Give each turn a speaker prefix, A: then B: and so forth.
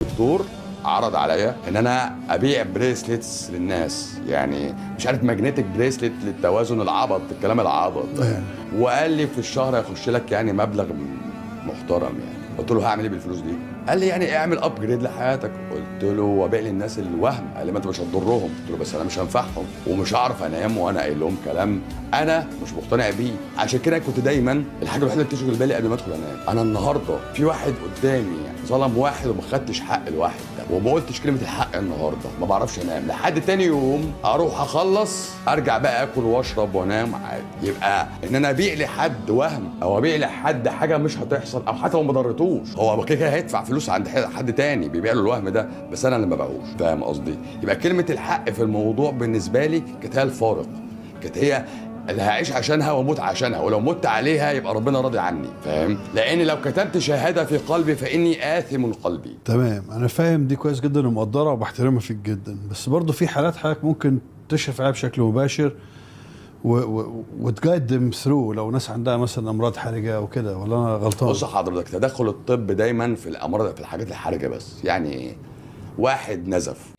A: دكتور عرض عليا ان انا ابيع بريسلتس للناس، يعني مش عارف ماجنتيك بريسلت للتوازن، العبط الكلام العبط ده، وقال لي في الشهر هيخش لك يعني مبلغ محترم يعني. قلت له هعمل ايه بالفلوس دي؟ قال لي يعني اعمل ابجريد لحياتك. قلت له وابيع للناس الوهم. قال لي ما انت مش هتضرهم. قلت له بس انا مش هنفعهم ومش هعرف انام وانا قايل لهم كلام انا مش مقتنع بيه. عشان كده كنت دايما الحاجه الوحيده اللي بتشغل بالي قبل ما ادخل انام، انا النهارده في واحد قدامي ظلم واحد وما خدتش حق الواحد ده وما قلتش كلمه الحق النهارده، ما بعرفش انام لحد تاني يوم اروح اخلص ارجع بقى اكل واشرب وانام عادي. يبقى ان انا ابيع لحد وهم او ابيع لحد حاجه مش هتحصل، او حتى لو ما ضرتوش هو كده هيدفع فلوس عند حد تاني بيبيع له الوهم ده، بس انا اللي ما باعوش. فاهم قصدي؟ يبقى كلمه الحق في الموضوع بالنسبه لي كانت هي الفارق، كانت هي اللي هعيش عشانها واموت عشانها، ولو مت عليها يبقى ربنا راضي عني. فاهم؟ لان لو كتبت شهاده في قلبي فاني اثم قلبي.
B: تمام، انا فاهم دي كويس جدا ومقدرها وبحترمها فيك جدا، بس برضه في حالات حضرتك ممكن تشرف عليها بشكل مباشر وتقدم ثرو لو ناس عندها مثلا امراض حرجه او كده، ولا انا غلطان؟
A: بص حضرتك، تدخل الطب دايما في الامراض، في الحاجات الحرجه بس. يعني واحد نزف